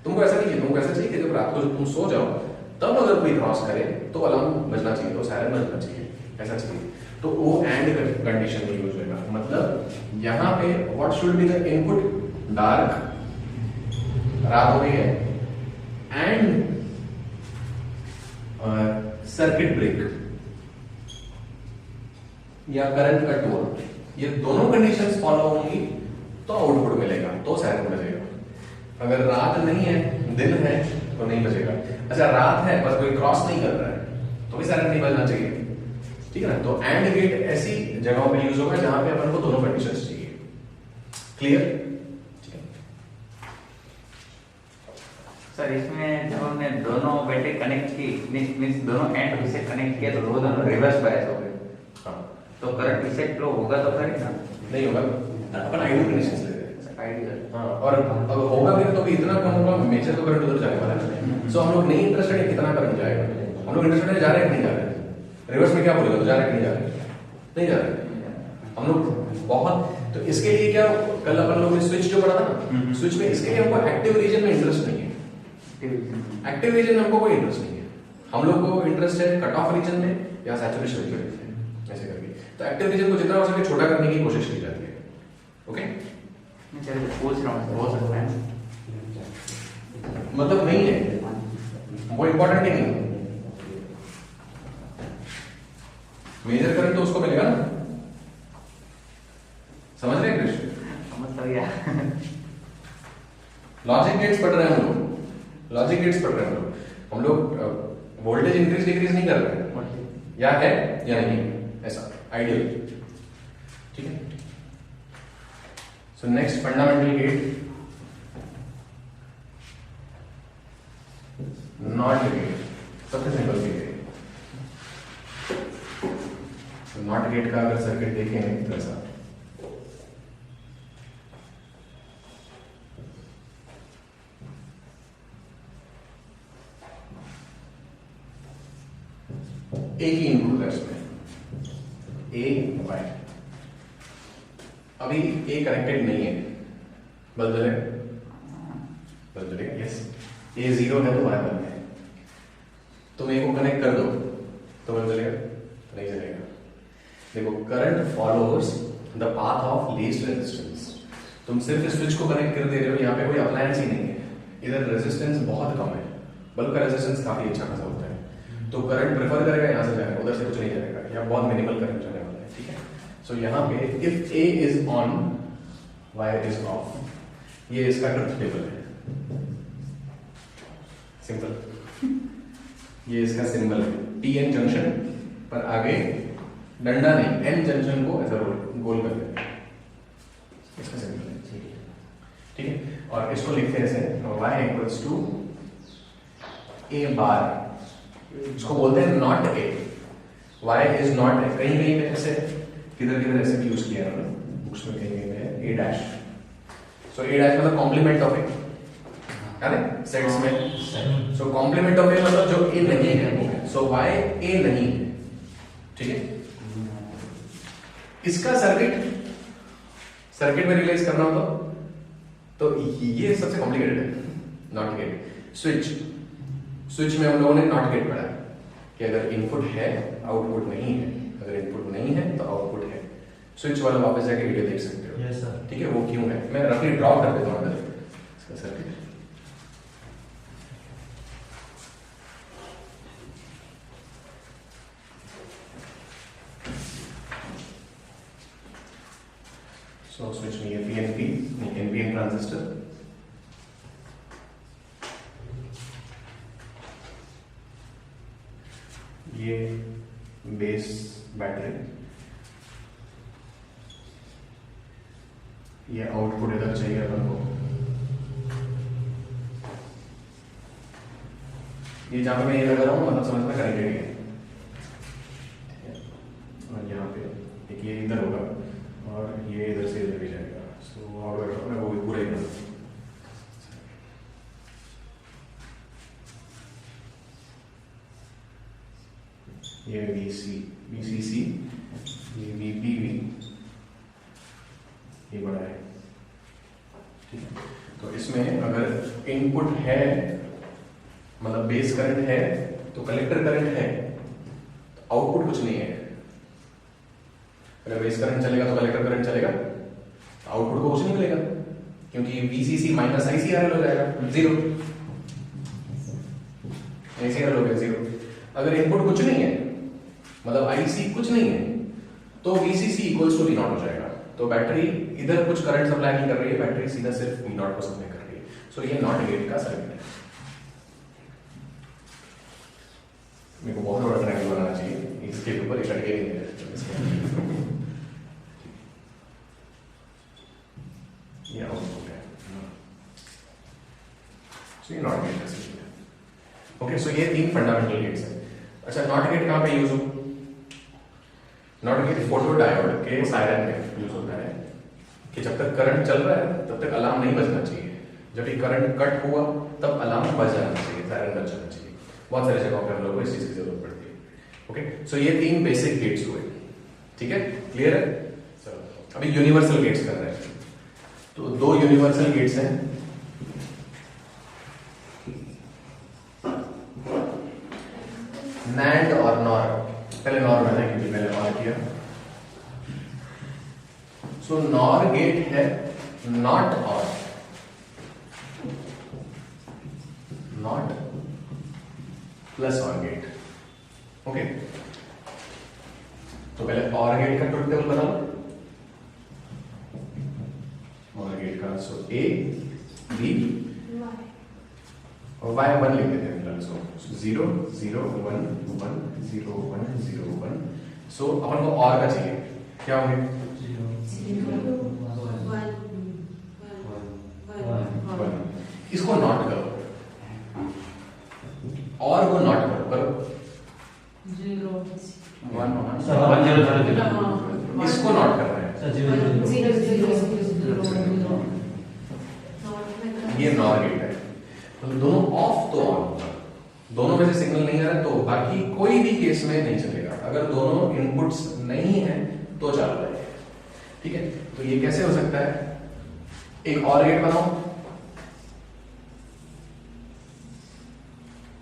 Speaker 1: तुमको ऐसा नहीं चाहिए, तुमको ऐसा चाहिए कि जब रात को जब तुम सो जाओ तब अगर कोई क्रॉस करे तो अलार्म बजना चाहिए, तो सायरन बजना चाहिए, ऐसा चाहिए। तो वो एंड कंडीशन में यूज होगा, मतलब यहाँ पे what should be the input? Dark, रात हो गई है, एंड सर्किट ब्रेक या करंट कट हुआ, ये दोनों कंडीशंस फॉलो होंगी तो आउटपुट मिलेगा, तो सायरन बजेगा। अगर रात नहीं है, दिन है, तो नहीं बजेगा। अच्छा, रात है पर कोई क्रॉस नहीं कर रहा है तो भी सायरन नहीं बजना चाहिए। ठीक है ना। तो एंड गेट ऐसी जगहों पे यूज होगा जहां पे अपन को दोनों कंडीशंस चाहिए। क्लियर? ठीक है
Speaker 2: सर, इसमें जब हमने दोनों बैटरी कनेक्ट की, मींस दोनों एंड से कनेक्ट किया तो वो दोनों रिवर्स बायस हो गए।
Speaker 1: हाँ,
Speaker 2: तो करंट इसे फ्लो होगा तो फिर ना
Speaker 1: नहीं होगा, अपन आइडियल कंडीशंस ले रहे हैं।
Speaker 2: आइडियल।
Speaker 1: हाँ, और अब होगा भी तो भी इतना कम होगा, मेजर तो करंट उधर जाने वाला है। सो हम लोग नहीं इंटरेस्टेड है कितना करंट जाएगा, हम लोग इंटरेस्टेड है जा रहे हैं कि नहीं जा रहे हैं। रिवर्स में क्या बोलेगा, तो जा रहे हैं कि नहीं जा रहे हैं? नहीं जा रहे हैं हम लोग बहुत। तो इसके लिए क्या, कल अपन लोग ने स्विच जो पढ़ा था ना, स्विच में इसके लिए हमको एक्टिव रीजन में इंटरेस्ट नहीं है। एक्टिव रीजन में हमको कोई इंटरेस्ट नहीं है, हम लोग को इंटरेस्ट है कट ऑफ रीजन में या सैचुरेशन रीजन में, ऐसे करके। तो एक्टिव रीजन को जितना हो सके छोटा करने की कोशिश की जाती है। ओके,
Speaker 2: पूछ रहा हूँ, हो सकता है
Speaker 1: मतलब नहीं है वो इंपॉर्टेंट ही नहीं। मेजर करंट तो उसको मिलेगा ना, समझ रहे हैं कृष्ण?
Speaker 2: समझ तो गया।
Speaker 1: लॉजिक गेट्स पढ़ रहे हैं हम लोग, लॉजिक गेट्स पढ़ रहे हैं हम लोग वोल्टेज इंक्रीज डिक्रीज नहीं कर रहे हैं, या है या नहीं, ऐसा आइडियल। ठीक है। So next fundamental gate, not gate, सबसे सिंपल गेट है। नॉट गेट का अगर सर्किट देखें तो ऐसा एक ही इनपुट है इसमें, ए वाई। अभी ए कनेक्टेड नहीं है, बदल जाएगा। यस, ए 0 है तो वाई 1 है, तुम ए को कनेक्ट कर दो तो बदल जाएगा, नहीं चलेगा। देखो, current followers the path of least resistance. तुम सिर्फ स्विच को कनेक्ट कर दे रहे हो, यहाँ पे कोई अप्लायंस ही नहीं है, इधर रेजिस्टेंस बहुत कम है, बल्ब का रेजिस्टेंस काफी अच्छा खासा होता है, तो करंट प्रेफर करेगा यहाँ से जाएगा, उधर से कुछ नहीं जाएगा, या बहुत मिनिमल करंट जाने वाला है। ठीक है। सो यहाँ पे if A is on Y is off, ये इसका ट्रुथ टेबल है, सिंपल। ये इसका सिंबल है टी एन जंक्शन, पर आगे डंडा नहीं, एन जंक्शन को ऐसा गोल कर देते हैं, इसका सिंबल है, ठीक है। और इसको लिखते हैं ऐसे y इक्वल्स टू ए बार, इसको बोलते हैं not a, y is not a. कहीं कहीं पे ऐसे किधर किधर ऐसे यूज किया है उन्होंने बुक्स में, कहीं कहीं पे ए डैश। सो ए डैश मतलब कॉम्प्लीमेंट ऑफ ए, है ना सेट्स में। सो कॉम्प्लीमेंट ऑफ ए मतलब जो ए नहीं है, सो y ए नहीं है, ठीक है। इसका सर्किट में रियलाइज करना हो तो ये सबसे कॉम्प्लिकेटेड है। नॉट गेट स्विच में हम लोगों ने नॉट गेट पढ़ा है कि अगर इनपुट है आउटपुट नहीं है, अगर इनपुट नहीं है तो आउटपुट है। स्विच वाला वापस जाके वीडियो देख सकते हो,
Speaker 2: यस सर,
Speaker 1: ठीक है। वो क्यों है मैं रफली ड्रॉ कर देता हूँ अंदर इसका सर्किट। सो स्विच में ये पीएनपी एनपीएन ट्रांजिस्टर, ये बेस बैटरी, ये आउटपुट इधर चाहिए अपन को, ये जहां पे मैं ये लगा रहा हूँ मतलब समझ में कनेक्टेड है, ठीक है। और यहाँ पे एक ये इधर होगा और ये इधर से इधर भी जाएगा। सो आउटपुट मैं वो भी पूरा ही करूँ। ये VCC, ये VPV, ये बड़ा है, ठीक है। तो इसमें अगर इनपुट है मतलब बेस करंट है तो कलेक्टर करंट है, तो आउटपुट कुछ नहीं है। अगर बेस करंट चलेगा तो कलेक्टर करंट चलेगा, तो आउटपुट को कुछ नहीं मिलेगा क्योंकि VCC माइनस ICRL हो जाएगा, जीरो, ICRL हो गया जीरो। अगर इनपुट कुछ नहीं है मतलब IC कुछ नहीं है तो VCC इक्वल्स टू V0 हो जाएगा। तो बैटरी इधर कुछ करंट सप्लाई नहीं कर रही है, बैटरी सीधा सिर्फ V0 को सप्लाई कर रही है। सो ये नॉट गेट का सर्किट है। मेरे को बहुत बड़ा ट्रायंगल बनाना चाहिए, इसके ऊपर एक अटके नहीं है। ये आउटपुट है, सो ये नॉट गेट का सर्किट है। ओके, सो ये तीन फंडामेंटल गेट्स हैं। अच्छा, नॉट गेट कहाँ पे यूज हो? नॉट गेट फोटो डायोड के सायरन में यूज होता है कि जब तक करंट चल रहा है तब तक अलार्म नहीं बजना चाहिए, जब ये करंट कट हुआ तब अलार्म बज जाना चाहिए, सायरन बज जाना चाहिए। बहुत सारी जगहों पे हम लोग को इस चीज की जरूरत पड़ती है। ओके, सो ये तीन बेसिक गेट्स हुए, ठीक है, क्लियर है। चलो अभी यूनिवर्सल गेट्स कर रहे हैं। तो दो यूनिवर्सल गेट्स हैं, NAND और NOR। पहले NOR मैंने क्योंकि मैंने NOR किया। सो NOR गेट है not or, not plus OR gate. Okay, तो पहले OR गेट का ट्रुथ टेबल बनाओ। OR गेट का सो A B और Y1 लिख देते हैं फिलहाल इसको। 0 0 1 1 0 1 0 1। सो अपन को और का चाहिए, क्या होंगे?
Speaker 3: 0 1
Speaker 1: 1। इसको नॉट करो, और को नॉट करो
Speaker 3: 0
Speaker 1: 1
Speaker 3: 1
Speaker 1: इसको नॉट कर रहे हैं,
Speaker 3: 0 0
Speaker 1: ये नॉर गेट है। तो दोनों ऑफ तो ऑन होगा, दोनों में से सिग्नल नहीं आ रहा तो बाकी कोई भी केस में नहीं चलेगा। अगर दोनों इनपुट्स नहीं है तो चल रहा है, ठीक है। तो ये कैसे हो सकता है? एक और गेट बनाओ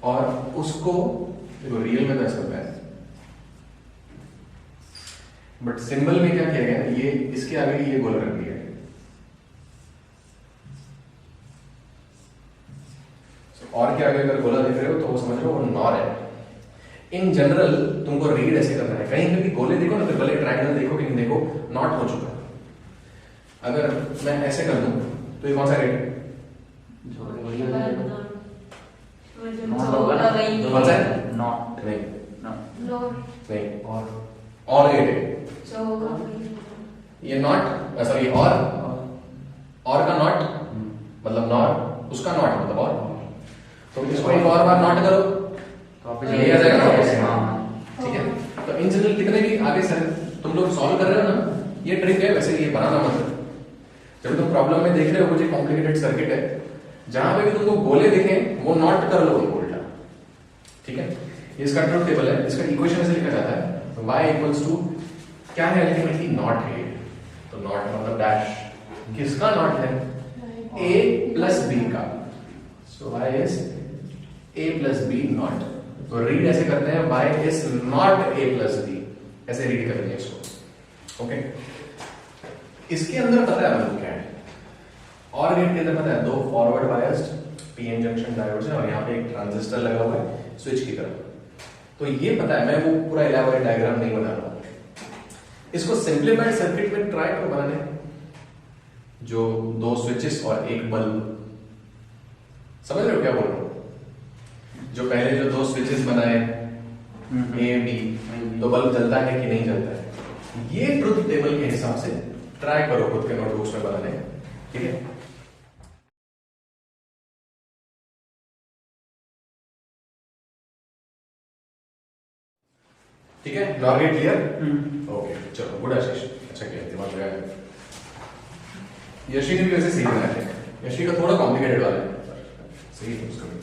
Speaker 1: और उसको देखो, रियल में तो ऐसा होता है बट सिंबल में क्या किया गया, ये इसके आगे ये गोला रख दिया है। और के आगे अगर गोला देख रहे हो तो वो समझ लो वो नॉर है। इन जनरल तुमको रीड ऐसे करना है, कहीं पे भी गोले देखो ना, तो भले ट्रायंगल देखो कि नहीं देखो, नॉट हो चुका। अगर मैं ऐसे कर दूं तो ये कौन सा गेट है? कौन सा है?
Speaker 2: नॉट
Speaker 1: नहीं
Speaker 2: नॉट
Speaker 1: नहीं, और गेट है ये नॉट, सॉरी और का नॉट मतलब नॉर, उसका नॉट मतलब और, तो इसको एक और बार नॉट करो तो ये आ जाएगा ना वापस। ठीक है, तो इन जनरल कितने भी आगे सर तुम लोग सॉल्व कर रहे हो ना, ये ट्रिक है वैसे, ये बनाना मत। जब तुम प्रॉब्लम में देख रहे हो कुछ कॉम्प्लिकेटेड सर्किट है, जहां पे भी तुमको गोले दिखे वो नॉट कर लो उनको उल्टा। ठीक है, ये इसका ट्रुथ टेबल है, इसका इक्वेशन ऐसे लिखा जाता है y इक्वल्स टू क्या है अल्टीमेटली नॉट है, तो नॉट मतलब डैश, किसका नॉट है? a प्लस b का, सो y is a plus b not. तो रीड ऐसे करते हैं y is not a plus b, ऐसे रीड करेंगे इसको। ओके, इसके अंदर पता है मतलब क्या है, और गेट के अंदर पता है दो forward biased PN junction diodes हैं और यहाँ पे एक ट्रांजिस्टर लगा हुआ है स्विच की तरफ। तो ये पता है, मैं वो पूरा इलैबोरेट डायग्राम नहीं बना रहा हूँ। इसको सिंपलीफाइड सर्किट में ट्राई करो बनाने, जो दो स्विचेस और एक बल्ब, समझ रहे हो क्या बोल रहा हूँ? जो पहले जो दो स्विचेस बनाए ए बी, तो बल्ब जलता है कि नहीं जलता है, ये ट्रुथ टेबल के हिसाब से ट्राई करो खुद के नोटबुक्स में बनाने। ठीक है, ठीक है, नॉर गेट क्लियर? ओके, चलो गुड आशीष, अच्छा किया, दिमाग लगाया। यशी ने भी वैसे सही बनाया है, यशी का थोड़ा कॉम्प्लिकेटेड वाला है, सही है उसका भी।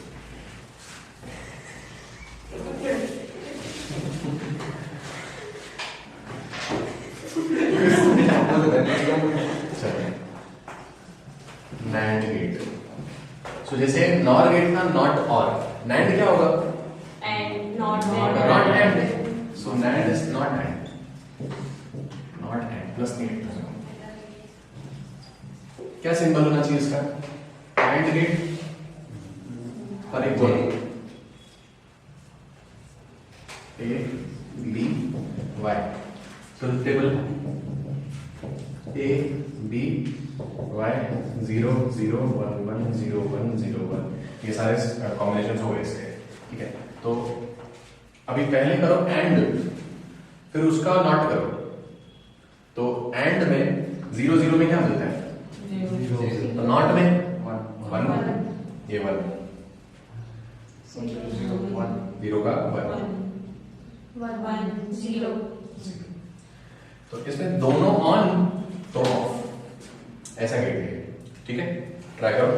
Speaker 1: नैंड गेट, सो जैसे नॉर गेट था नॉट और, नैंड क्या होगा? Not and, so NAND is not AND, plus नहीं, क्या सिंबल होना चाहिए इसका? AND गेट और एक बोलो A B Y, so table A B Y 0 0 1 1 0 1 0 1, ये सारे कॉम्बिनेशन हो गए इसके। ठीक है, तो अभी पहले करो एंड, फिर उसका नॉट करो, तो एंड में 0 0 में क्या मिलता है? तो नॉट में 1, ये 1, 0 का 1, तो इसमें दोनों ऑन तो ऑफ, ऐसा गेट है। ठीक है, ट्राई करो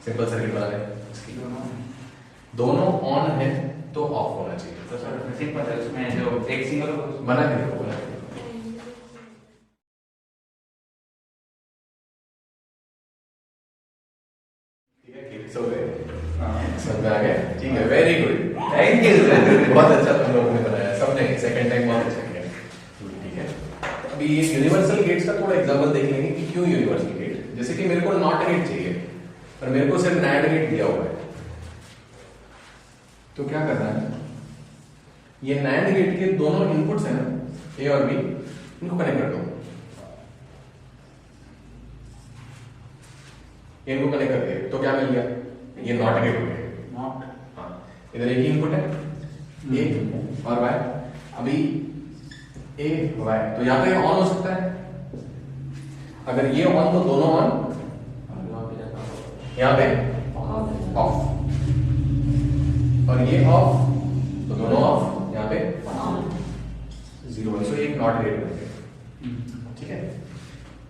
Speaker 1: सिंपल सर्किट बनाने, दोनों ऑन है तो ऑफ होना चाहिए।
Speaker 2: तो सर सिंपल है, उसमें जो एक सिंगल
Speaker 1: बना के देखो, बना के देखो। ठीक है, किड्स हो गए, समझ में आ गया? ठीक है, very good,
Speaker 2: thank you sir,
Speaker 1: बहुत अच्छा तुम लोगों ने बनाया, सबने सेकंड टाइम बहुत अच्छा किया। ठीक है, अभी ये यूनिवर्सल गेट्स का थोड़ा एग्जांपल देख लेंगे कि क्यों यूनिवर्सल गेट। जैसे कि मेरे को नॉट गेट चाहिए पर मेरे को सिर्फ नैंड गेट दिया हुआ है, तो क्या करना है, ये नैंड गेट के दोनों इनपुट्स हैं ना, ए और बी, इनको कनेक्ट कर दो। इनको कनेक्ट कर दिया तो क्या मिल गया? ये नॉट गेट हो गया।
Speaker 2: नॉट,
Speaker 1: हाँ, इधर एक ही इनपुट है ए और वाई, अभी ए वाई, तो यहाँ पे ऑन हो सकता है, अगर ये ऑन तो दोनों ऑन, यहाँ पे ऑफ, और ये ऑफ तो दोनों ऑफ, यहाँ पे 0, सो एक नॉट गेट बन गया। ठीक है,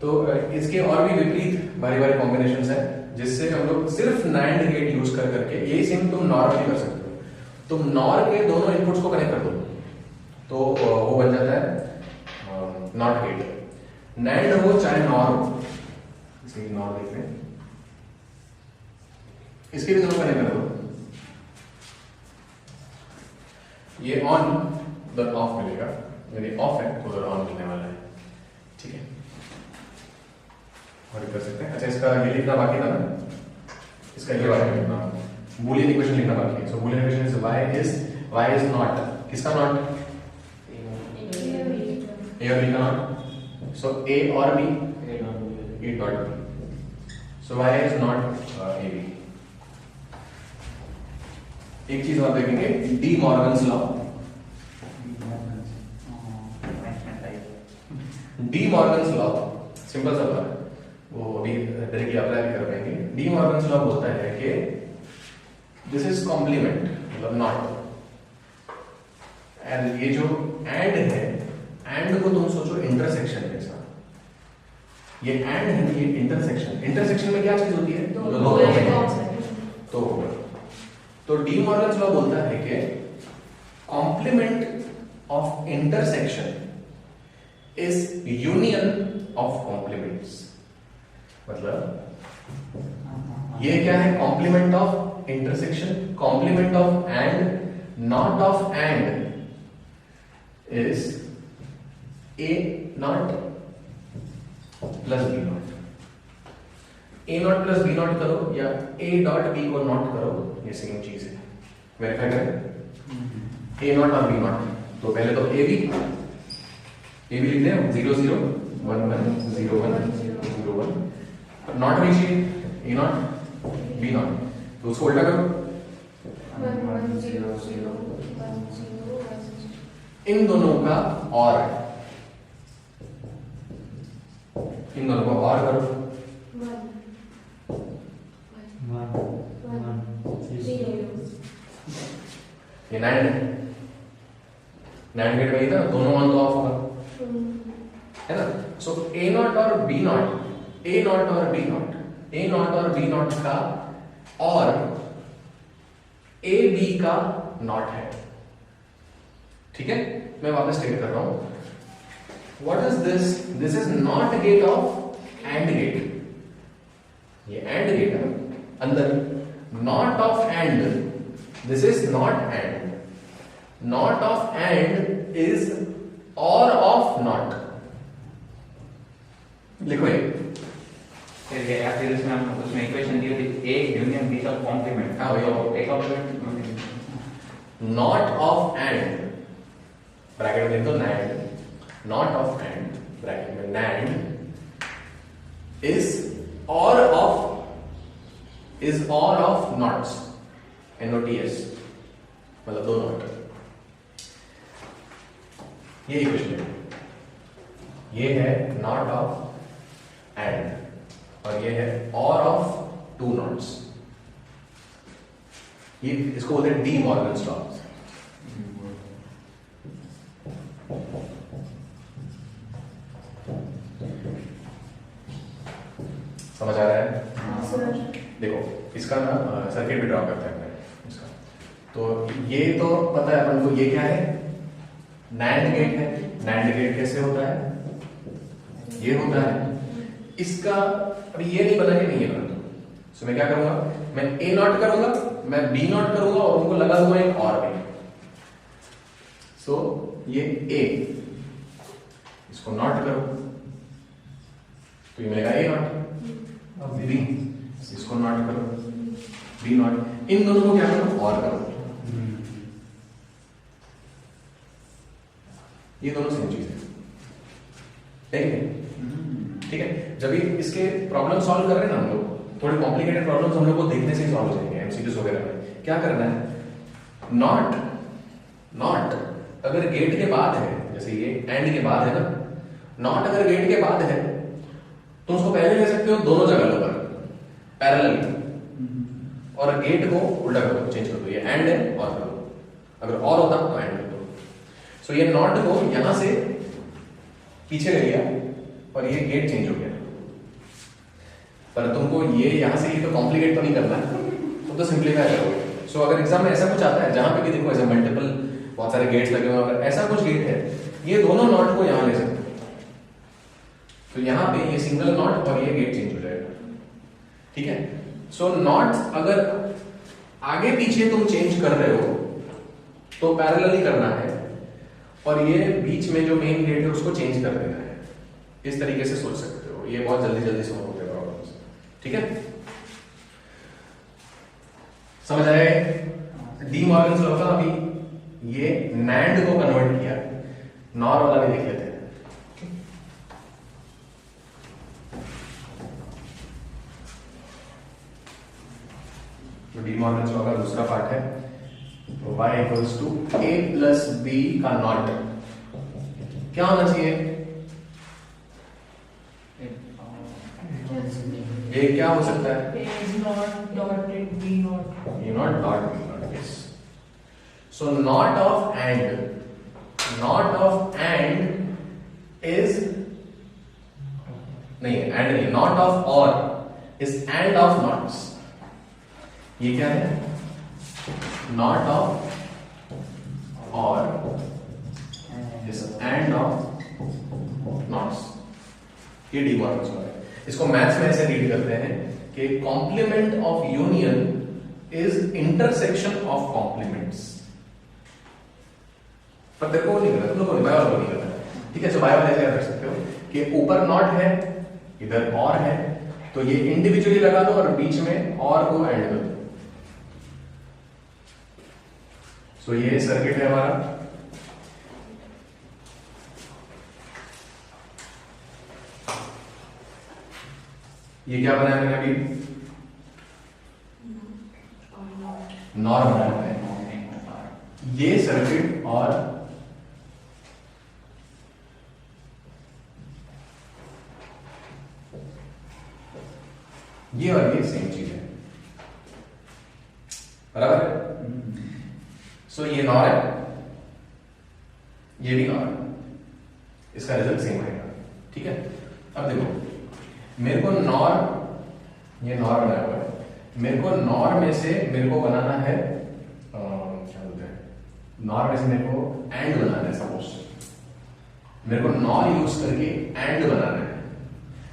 Speaker 1: तो इसके और भी विपरीत भारी भारी कॉम्बिनेशंस हैं, जिससे हम लोग सिर्फ नैंड गेट यूज कर करके, यही सेम तुम नॉर भी कर सकते हो। तुम नॉर के दोनों इनपुट्स को कनेक्ट कर दो तो वो बन जाता है नॉट गेट। नैंड हो चाहे नॉर हो, इसे नॉर देख रहे हैं, इसके भी दोनों कनेक्ट कर दो, ये ऑन उधर ऑफ मिलेगा, यदि ऑफ है तो उधर ऑन मिलने वाला है। ठीक है, और कर सकते हैं। अच्छा, इसका ये लिखना बाकी था ना, इसका ये बाकी लिखना, बूलियन इक्वेशन लिखना बाकी है। So Boolean equation is y is not, किसका नॉट? A or B का not. So A or B, it not B. So why is not A B? एक चीज और देखेंगे, D Morgan's law. D Morgan's law simple सा law है, वो अभी डायरेक्टली अप्लाई कर पाएंगे। डी मॉर्गन्स लॉ बोलता है कि दिस इज कॉम्प्लीमेंट, मतलब नॉट, एंड ये जो एंड है, एंड को तुम सोचो इंटरसेक्शन के साथ। ये एंड है, ये इंटरसेक्शन। इंटरसेक्शन में क्या चीज होती है? तो डी मॉर्गन्स लॉ बोलता है कि complement of intersection is union of complements. मतलब ये क्या है? Complement of intersection, complement of and, not of and is A not plus B not. A not plus B not करो या ए डॉट बी को नॉट करो, ये same चीज है। वेरीफाई करें, ए नॉट और बी नॉट। तो पहले तो ए बी लिख दें, 0 0 1 1 0 1 0 1, नॉट लीजिए ए नॉट बी नॉट, तो उसको उल्टा करो।
Speaker 4: 1 1 0 0 1 0 1
Speaker 1: इन दोनों का और, इन दोनों को और करो।
Speaker 4: 0
Speaker 1: ये नैंड है, नैंड गेट वही था, दोनों ऑन तो ऑफ होगा, है ना। सो ए नॉट और बी नॉट, ए नॉट और बी नॉट, ए नॉट और बी नॉट का और ए बी का नॉट है। ठीक है, मैं वापस स्टेट कर रहा हूं। What is this? This is not gate of and gate, ये एंड गेट है अंदर, not of and, this is not and, not of and is or of not. लिखो ये,
Speaker 2: फिर ये या फिर उसमें हम उसमें इक्वेशन दी थी ए यूनियन बी का कॉम्प्लीमेंट।
Speaker 1: हाँ भैया,
Speaker 2: A complement
Speaker 1: not of and bracket में तो NAND, not of and bracket में NAND is or of, is or of nots, NOTS, मतलब दो नॉट। ये इक्वेशन है, ये है नॉट ऑफ एंड और ये है और ऑफ टू नॉट्स। ये इसको बोलते हैं डी मॉर्गन्स लॉ। समझ आ रहा है? देखो इसका ना सर्किट भी ड्रॉ करते हैं इसका। तो ये तो पता है अपन को, ये क्या है? नैंड गेट है। नैंड गेट कैसे होता है? ये होता है। इसका अभी ये नहीं बना कि नहीं ये बना, तो मैं क्या करूंगा, मैं ए नॉट करूंगा, मैं बी नॉट करूंगा और उनको लगा दूंगा एक और भी। सो ये ए, इसको नॉट करो तो ये मिलेगा ए नॉट। बी, इसको नॉट करो, बी नॉट। इन दोनों को क्या करो? और करो। ये दोनों सेम चीज है, ठीक है? ठीक है, जब भी इसके प्रॉब्लम सॉल्व कर रहे हैं ना हम लोग, थोड़े कॉम्प्लिकेटेड प्रॉब्लम्स हम लोग को देखने से ही सॉल्व हो जाएंगे। एमसीक्यूज वगैरह में क्या करना है, नॉट, नॉट अगर गेट के बाद है, जैसे ये एंड के बाद है ना, नॉट अगर गेट के बाद है तो उसको पहले ले सकते हो, दोनों जगह लो पैरेलल, और गेट को उल्टा कर दो, चेंज कर दो। ये एंड है और कर दो, अगर और होता तो एंड कर दो। सो ये नॉट को यहां से पीछे ले लिया और ये गेट चेंज हो गया। पर तुमको ये यहां से ये तो कॉम्प्लिकेट तो नहीं करना है, तुम तो सिंप्लीफाई करोगे। सो अगर एग्जाम में ऐसा कुछ आता है जहां पे भी देखो ऐसे मल्टीपल बहुत सारे गेट्स लगे हुए, अगर ऐसा कुछ गेट है, ये दोनों नॉट को यहां ले सकते हो, तो यहां पे ये सिंगल नॉट और ये गेट चेंज हो जाएगा। ठीक है, सो नॉट अगर आगे पीछे तुम चेंज कर रहे हो तो पैरेलली करना है, और ये बीच में जो मेन गेट है उसको चेंज कर देना है। इस तरीके से सोच सकते हो, ये बहुत जल्दी जल्दी सॉल्व होते हैं प्रॉब्लम्स। ठीक है, समझ आए? डी मॉर्गन्स लॉ का अभी ये नैंड को कन्वर्ट किया, नॉर वाला भी देख लेते हैं। तो डी मॉर्गन्स लॉ का दूसरा पार्ट है y equals to a plus b का नॉट क्या होना चाहिए? a क्या हो सकता है?
Speaker 3: A is not dotted B not.
Speaker 1: a not dot b not, yes. So not of and is नहीं and not of or is and of nots. ये क्या है? Not of or is and of nots. ये De Morgan's law है। इसको maths में ऐसे read करते हैं कि complement of union is intersection of complements. पर देखो वो नहीं करता, तुम लोगों ने बायो वाला नहीं करता, ठीक है? जो बायो वाला ऐसे याद रख सकते हो कि ऊपर नॉट है, इधर और है, तो ये इंडिविजुअली लगा दो और बीच में और को ऐड कर दो। सो ये सर्किट है हमारा। ये क्या बनाया मैंने अभी? नॉर बनाया है। ये सर्किट और ये और ये सेम चीज है, बराबर है? सो ये नॉर है, ये भी नॉर है, इसका रिजल्ट सेम आएगा, ठीक है? अब देखो मेरे को नॉर, ये नॉर बनाया हुआ है, मेरे को नॉर में से मेरे को बनाना है क्या बोलते हैं, नॉर में से मेरे को एंड बनाना है। सपोज मेरे को नॉर यूज करके एंड बनाना है।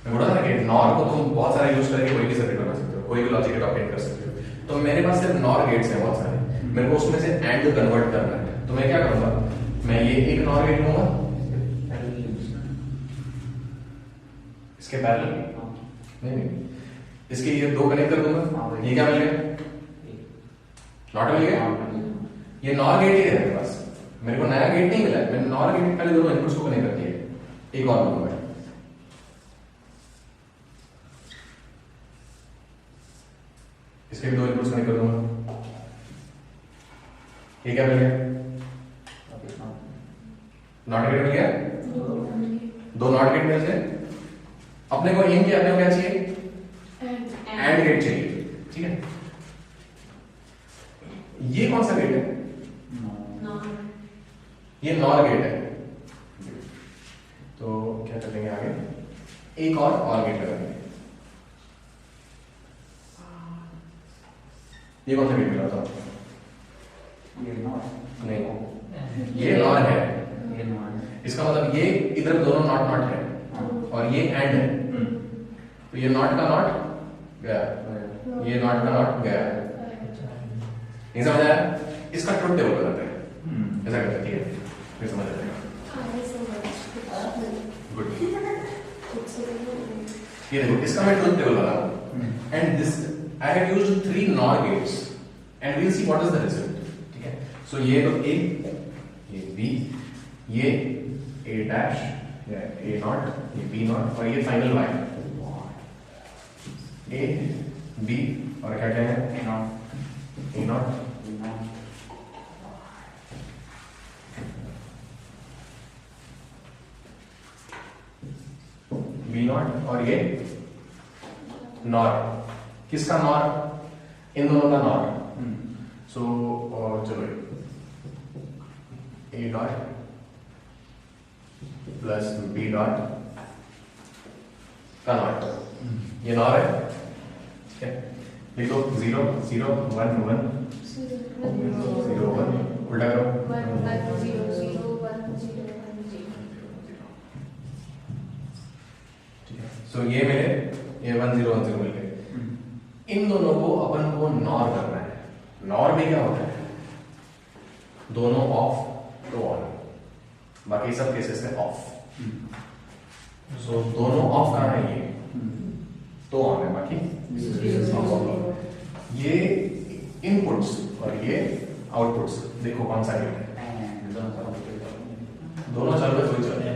Speaker 1: मैं बोला था ना कि नॉर को तुम बहुत सारा यूज करके कोई भी सर्किट बना सकते हो, कोई भी लॉजिक गेट ऑपरेट कर सकते हो। तो मेरे पास सिर्फ नॉर गेट्स हैं बहुत सारे, मेरे को उसमें से एंड कन्वर्ट करना है। तो मैं क्या करूंगा, मैं ये एक नॉर गेट लूंगा, इसके पैरेलल नहीं, इसके ये दो कनेक्ट कर दूंगा, ये क्या मिल गया? नॉट मिल गया। ये नॉर गेट ही है मेरे पास, मेरे को नया गेट नहीं मिला है, मैंने नॉर गेट पहले दोनों इनपुट्स को कनेक्ट कर दिया। एक और लूंगा मैं, इसके भी दो इनपुट्स कनेक्ट कर दूंगा, ये क्या मिल गया? नॉट गेट मिल गया। दो नॉट गेट मिल गए। अपने को एम क्या, अपने को क्या चाहिए? एंड गेट चाहिए, ठीक है? ये कौन सा गेट है? ये नॉर गेट है। तो क्या करेंगे आगे, एक और गेट लगाएंगे। ये कौन सा गेट मिला था? नहीं, ये नॉर है। इसका मतलब ये इधर दोनों नॉट नॉट है और ये एंड है, तो ये नॉट का नॉट गया, ये नॉट का नॉट गया। नहीं समझ आया? इसका ट्रुथ टेबल बनाते हैं, ऐसा करते हैं, ठीक है? फिर समझ आ जाएगा। गुड। ये देखो, इसका मैं ट्रुथ टेबल बना रहा हूं, and this I have used 3 NOR gates and we'll see what is the result, ठीक है? सो ये तो ए, ये बी, ये ए डैश, ए नॉट, ये बी नॉट, और ये फाइनल वाई। ए बी और क्या क्या है? ए नॉट, बी नॉट, और ये नॉर। किसका नॉर? इन दोनों का नॉर। सो चलो A dot plus B dot का नॉट, ये नॉर है, ठीक है? लिखो 0 0 1 1 0 1, उल्टा करो
Speaker 4: 1 1 0 0 1 0 1 0,
Speaker 1: ठीक है? सो ये मेरे ये 1 0 1 0 मिल गए। इन दोनों को अपन को नॉर करना है। नॉर में क्या होता है? दोनों ऑफ तो ऑन, बाकी सब केसेस में ऑफ। सो दोनों ऑफ कहाँ है? ये तो ऑन है, बाकी ऑफ। ये इनपुट्स और ये आउटपुट्स, देखो कौन सा गेट है? दोनों चल रहे, कोई चल रहे,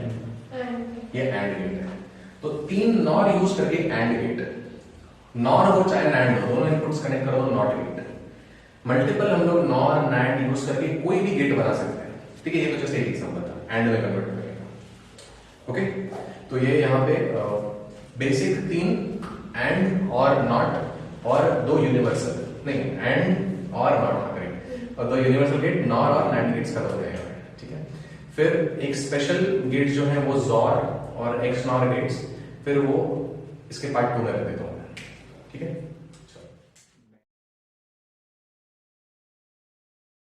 Speaker 1: ये एंड गेट है। तो 3 नॉर यूज करके एंड गेट, नॉर हो चाहे एंड हो, दोनों इनपुट्स कनेक्ट करो, नॉट गेट। मल्टीपल हम लोग नॉर नैंड यूज करके कोई भी गेट बना सकते हैं, ठीक है। ये तो जस्ट एक एग्जांपल था एंड में कन्वर्ट करने का, ओके। तो ये यहाँ पे बेसिक 3 एंड और नॉट और 2 यूनिवर्सल, नहीं एंड और नॉट करेक्ट, और 2 यूनिवर्सल गेट नॉर और नैंड गेट्स का हो जाएगा, ठीक है। फिर एक स्पेशल गेट जो है वो जॉर और एक्स नॉर गेट्स, फिर वो इसके पार्ट 2 में कर देता हूँ, ठीक है।